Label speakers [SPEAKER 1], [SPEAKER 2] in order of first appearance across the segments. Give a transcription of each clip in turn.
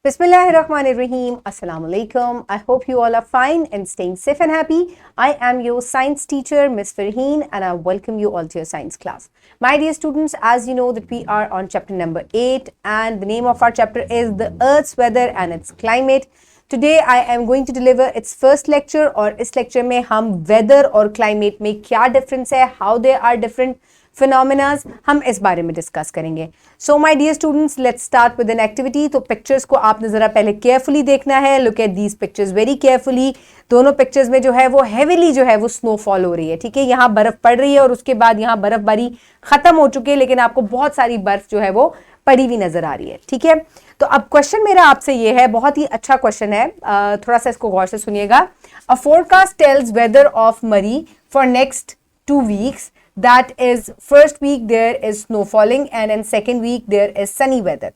[SPEAKER 1] Bismillahirrahmanirrahim. Assalamu alaikum. I hope you all are fine and staying safe and happy. I am your science teacher, Miss Farheen, and I welcome you all to your science class. My dear students, as you know that we are on chapter number 8 and the name of our chapter is the Earth's weather and its climate. Today I am going to deliver its first lecture और इस lecture में हम weather और climate में क्या difference है, how they are different phenomenas हम इस बारे में डिस्कस करेंगे. So my dear students, let's start with an activity. तो पिक्चर्स को आपने जरा पहले केयरफुली देखना है. Look at these pictures very carefully. दोनों पिक्चर्स में जो है वो हेवीली जो है वो स्नोफॉल हो रही है. ठीक है, यहाँ बर्फ पड़ रही है और उसके बाद यहाँ बर्फबारी खत्म हो चुकी है, लेकिन आपको बहुत सारी बर्फ जो है वो पड़ी हुई नजर आ रही है. ठीक है, तो अब क्वेश्चन मेरा आपसे ये है, बहुत ही अच्छा क्वेश्चन है, थोड़ा सा इसको गौर से सुनिएगा. अ फोरकास्ट टेल्स वेदर ऑफ मरी for next 2 weeks. That is, first week there is snow falling and in second week there is sunny weather.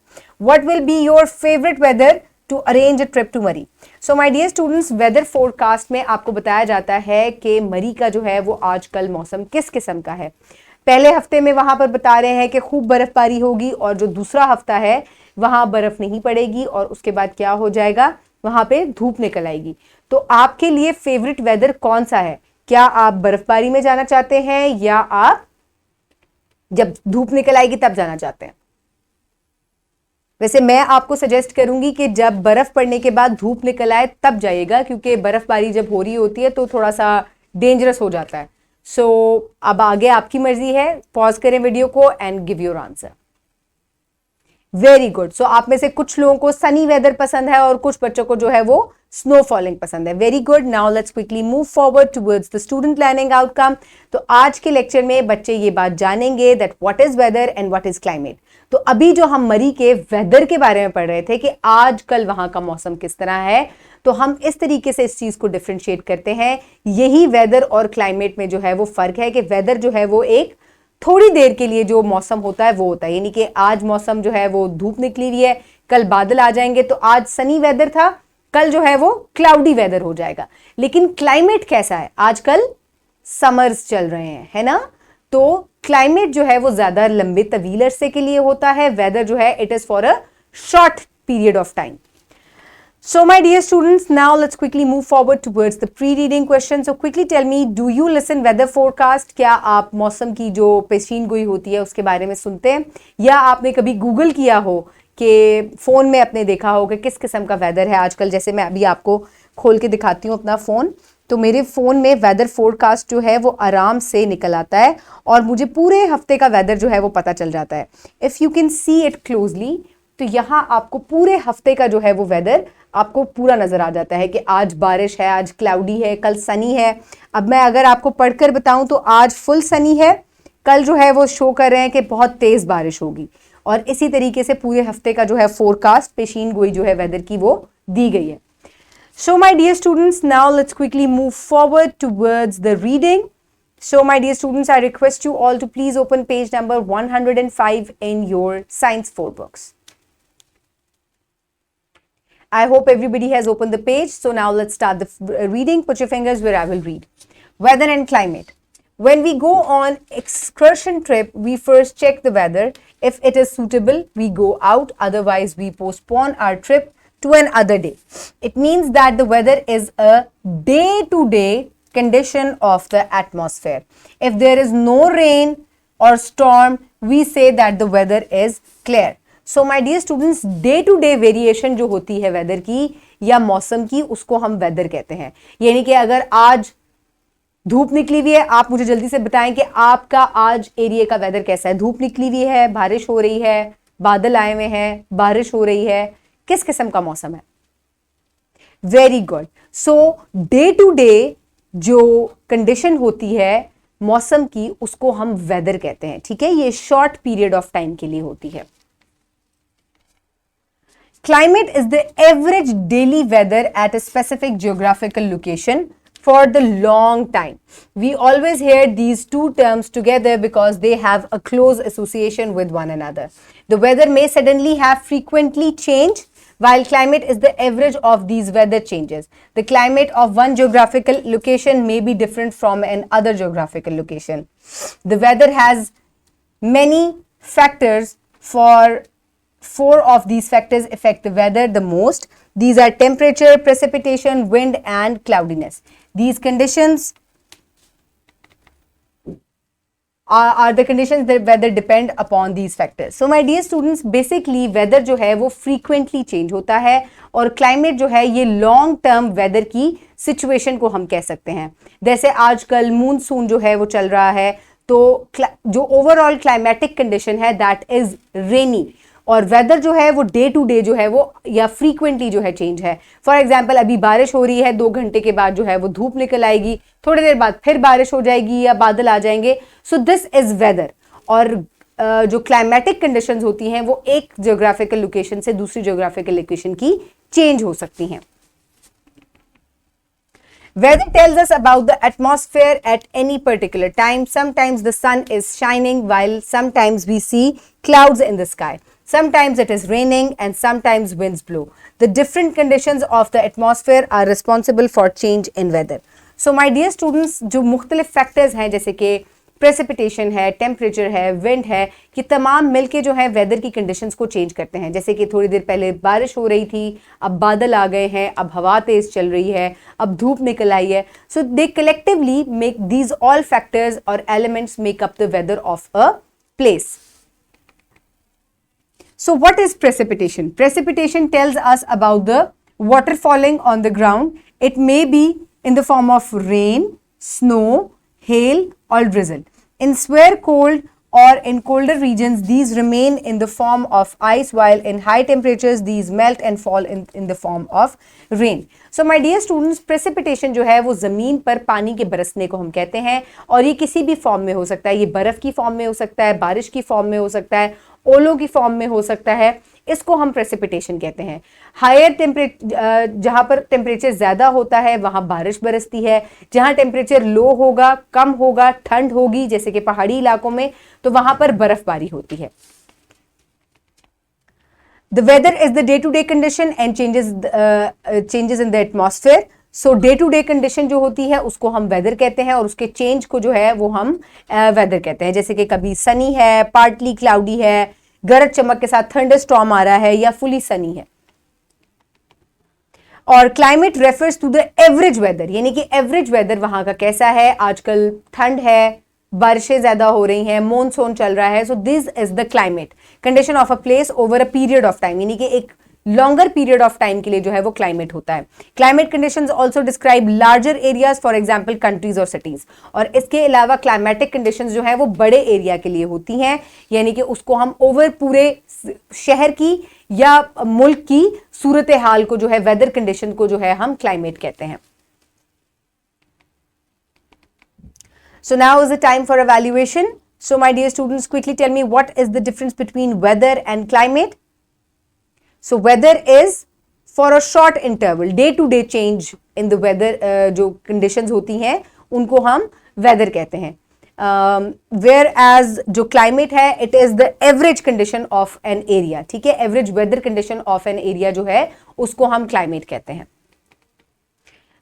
[SPEAKER 1] What will be your favorite weather to arrange a trip to Murree? So my dear students, weather forecast में आपको बताया जाता है कि मरी का जो है वो आजकल मौसम किस किस्म का है. पहले हफ्ते में वहां पर बता रहे हैं कि खूब बर्फबारी होगी और जो दूसरा हफ्ता है वहां बर्फ नहीं पड़ेगी और उसके बाद क्या हो जाएगा, वहां पे धूप निकल आएगी. तो आपके लिए फेवरेट वेदर कौन सा है? क्या आप बर्फबारी में जाना चाहते हैं या आप जब धूप निकल आएगी तब जाना चाहते हैं? वैसे मैं आपको सजेस्ट करूंगी कि जब बर्फ पड़ने के बाद धूप निकल आए तब जाइएगा, क्योंकि बर्फबारी जब हो रही होती है तो थोड़ा सा डेंजरस हो जाता है. सो अब आगे आपकी मर्जी है. पॉज करें वीडियो को and give your answer. Very good. So आप में से कुछ लोगों को सनी वेदर पसंद है और कुछ बच्चों को जो है वो स्नो फॉलिंग पसंद है. Very good. Now let's quickly move forward towards the student learning outcome. तो आज के लेक्चर में बच्चे ये बात जानेंगे that what is whether and what is climate. तो अभी जो हम मरी के वेदर के बारे में पढ़ रहे थे कि आजकल वहां का मौसम किस तरह है, तो हम इस तरीके से इस चीज को डिफरेंशिएट करते हैं. यही वेदर और क्लाइमेट में जो है वो फर्क है कि वेदर जो है वो एक थोड़ी देर के लिए जो मौसम होता है वो होता है, यानी कि आज मौसम जो है वो धूप निकली हुई है, कल बादल आ जाएंगे, तो आज सनी वेदर था, कल जो है वो क्लाउडी वेदर हो जाएगा. लेकिन क्लाइमेट कैसा है? आजकल समर्स चल रहे हैं, है ना, तो क्लाइमेट जो है वो ज्यादा लंबे तवील अरसे के लिए होता है. वेदर जो है it is for a short period of time. So my dear students, now let's quickly move forward towards the pre-reading question. So quickly tell me, do you listen weather forecast? क्या आप मौसम की जो पेशीन गोई होती है उसके बारे में सुनते हैं, या आपने कभी गूगल किया हो कि फ़ोन में अपने देखा हो कि किस किस्म का वेदर है आजकल? जैसे मैं अभी आपको खोल के दिखाती हूँ अपना फ़ोन, तो मेरे फ़ोन में वेदर फोरकास्ट जो है वो आराम से निकल आता है और मुझे पूरे हफ्ते का वेदर जो है वो पता चल जाता है. If you can see it closely, तो यहाँ आपको पूरे हफ्ते का जो है वो वेदर आपको पूरा नजर आ जाता है कि आज बारिश है, आज क्लाउडी है, कल सनी है. अब मैं अगर आपको पढ़कर बताऊं तो आज फुल सनी है, कल जो है वो शो कर रहे हैं कि बहुत तेज बारिश होगी, और इसी तरीके से पूरे हफ्ते का जो है फोरकास्ट पेशीन गोई जो है वेदर की वो दी गई है. So my dear students, now let's quickly move forward towards the reading. So my dear students, I request you all to please open page number 105 in your science 4 books. I hope everybody has opened the page. So now let's start the reading. Put your fingers where I will read. Weather and climate. When we go on excursion trip, we first check the weather. If it is suitable, we go out. Otherwise, we postpone our trip to another day. It means that the weather is a day-to-day condition of the atmosphere. If there is no rain or storm, we say that the weather is clear. So my dear students, day to day variation जो होती है weather की या मौसम की, उसको हम weather कहते हैं. यानी कि अगर आज धूप निकली हुई है, आप मुझे जल्दी से बताएं कि आपका आज एरिया का वेदर कैसा है. धूप निकली हुई है, बारिश हो रही है, बादल आए हुए हैं, बारिश हो रही है, किस किस्म का मौसम है? Very good. So day to day जो कंडीशन होती है मौसम की, उसको हम वेदर कहते हैं. ठीक है, ये शॉर्ट पीरियड ऑफ टाइम के लिए होती है. Climate is the average daily weather at a specific geographical location for the long time. We always hear these two terms together because they have a close association with one another. The weather may suddenly have frequently change, while climate is the average of these weather changes. The climate of one geographical location may be different from another geographical location. The weather has many factors for four of these factors affect the weather the most. These are temperature, precipitation, wind, and cloudiness. These conditions are the conditions that weather depend upon these factors. So my dear students, basically weather जो है वो frequently change होता है और climate जो है ये long term weather की situation को हम कह सकते हैं. जैसे आजकल मानसून जो है वो चल रहा है, तो जो ओवरऑल क्लाइमेटिक कंडीशन है दैट इज रेनी, और वेदर जो है वो डे टू डे जो है वो या फ्रीक्वेंटली जो है चेंज है. फॉर एग्जांपल अभी बारिश हो रही है, 2 घंटे के बाद जो है वो धूप निकल आएगी, थोड़ी देर बाद फिर बारिश हो जाएगी या बादल आ जाएंगे. So this is whether. और जो क्लाइमेटिक कंडीशंस होती हैं वो एक जियोग्राफिकल लोकेशन से दूसरी जियोग्राफिकल लोकेशन की चेंज हो सकती हैं. Weather tells us about the atmosphere at any particular time. Sometimes the sun is shining while sometimes we see clouds in the sky. Sometimes it is raining and sometimes winds blow. The different conditions of the atmosphere are responsible for change in weather. So my dear students, जो मुख्तलिफ factors हैं जैसे कि precipitation है, temperature है, wind है, ये तमाम मिलके जो है वेदर की कंडीशंस को चेंज करते हैं. जैसे कि थोड़ी देर पहले बारिश हो रही थी, अब बादल आ गए हैं, अब हवा तेज चल रही है, अब धूप निकल आई है. So they collectively make these all factors और elements make up the weather of a place. So what is precipitation? Precipitation tells us about the water falling on the ground. It may be in the form of rain, snow, hail or drizzle. In severe cold or in colder regions, these remain in the form of ice, while in high temperatures these melt and fall in the form of rain. So my dear students, precipitation जो है वो ज़मीन पर पानी के बरसने को हम कहते हैं, और ये किसी भी फॉर्म में हो सकता है. ये बर्फ़ की फॉर्म में हो सकता है, बारिश की फॉर्म में हो सकता है, ओलों की फॉर्म में हो सकता है. इसको हम प्रेसिपिटेशन कहते हैं. हायर टेम्परेचर, जहाँ पर टेम्परेचर ज़्यादा होता है वहाँ बारिश बरसती है. जहाँ टेम्परेचर लो होगा, कम होगा, ठंड होगी जैसे कि पहाड़ी इलाकों में, तो वहाँ पर बर्फबारी होती है. The weather is the day-to-day condition and changes in the atmosphere. So day-to-day condition जो होती है उसको हम weather कहते हैं, और उसके change को जो है वो हम weather कहते हैं. जैसे कि कभी sunny है, partly cloudy है, गरज चमक के साथ थंडरस्टॉर्म आ रहा है, या फुली सनी है. और climate refers to the average weather, यानी कि एवरेज वेदर वहां का कैसा है. आजकल ठंड है, बारिशें ज्यादा हो रही हैं, मॉनसून चल रहा है. So this is the climate condition of a place over a period of time, यानी कि एक लॉन्गर पीरियड ऑफ टाइम के लिए जो है वो क्लाइमेट होता है. Climate conditions also describe larger areas, for example countries और सिटीज. और इसके अलावा क्लाइमेटिक कंडीशंस जो है वो बड़े एरिया के लिए होती हैं, यानी कि उसको हम ओवर पूरे शहर की या मुल्क की सूरत हाल को जो है, वेदर कंडीशन को जो है हम क्लाइमेट कहते हैं. So now is the time for evaluation. So my dear students, quickly tell me what is the difference between weather and climate. So weather is for a short interval, day to day change in the weather. जो conditions होती हैं उनको हम weather कहते हैं. Whereas जो climate है, it is the average condition of an area. ठीक है, average weather condition of an area जो है उसको हम climate कहते हैं.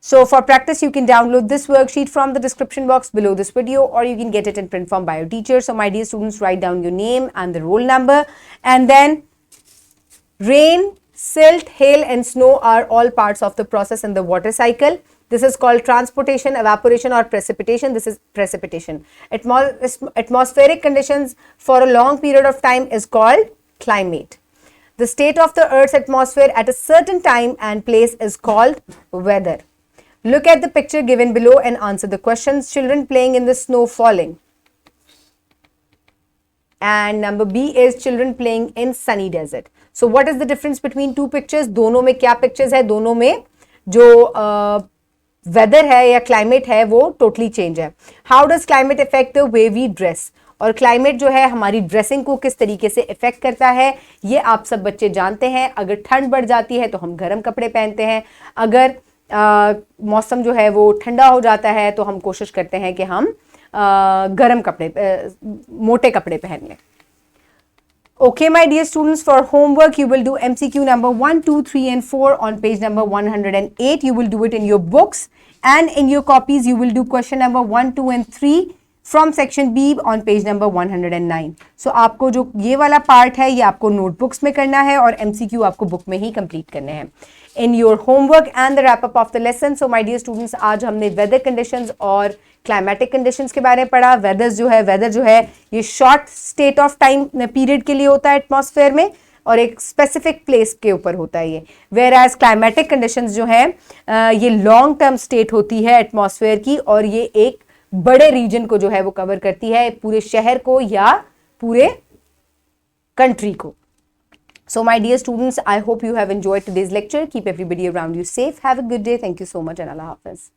[SPEAKER 1] So for practice, you can download this worksheet from the description box below this video, or you can get it in print form by your teacher. So my dear students, write down your name and the roll number, and then rain, silt, hail and snow are all parts of the process in the water cycle. This is called transportation, evaporation or precipitation. This is precipitation. Atmospheric conditions for a long period of time is called climate. The state of the Earth's atmosphere at a certain time and place is called weather. Look at the picture given below and answer the questions. Children playing in the snow falling. And number B is children playing in sunny desert. So what is the difference between two pictures? दोनों में क्या pictures है? दोनों में जो weather है या climate है वो totally change है. How does climate affect the way we dress? और climate जो है हमारी ड्रेसिंग को किस तरीके से इफेक्ट करता है, ये आप सब बच्चे जानते हैं. अगर ठंड बढ़ जाती है तो हम गर्म कपड़े पहनते हैं. अगर मौसम जो है वो ठंडा हो जाता है तो हम कोशिश करते हैं कि हम गर्म कपड़े, मोटे कपड़े पहन लें. Okay, my dear students, for homework you will do MCQ number 1, 2, 3 and 4 on page number 108. You will do it in your books, and in your copies you will do question number 1, 2 and 3. From section be on page number 109। सो आपको जो ये वाला part है ये आपको notebooks में करना है और एमसीक्यू आपको बुक में ही कंप्लीट करने हैं in your homework and the wrap up of the lesson. So my dear students, आज हमने वेदर कंडीशंस और क्लाइमेटिक कंडीशंस के बारे में पढ़ा। वेदर जो है ये short state of time period के लिए होता है एटमॉस्फेयर में और एक स्पेसिफिक प्लेस के ऊपर होता है ये। वेयर एज क्लाइमेटिक कंडीशंस जो है ये लॉन्ग टर्म स्टेट होती है एटमॉस्फेयर की और ये एक बड़े रीजन को जो है वो कवर करती है, पूरे शहर को या पूरे कंट्री को। So my dear students, I hope you have enjoyed today's lecture. Keep everybody around you safe. Have a good day. Thank you so much and Allah Hafiz.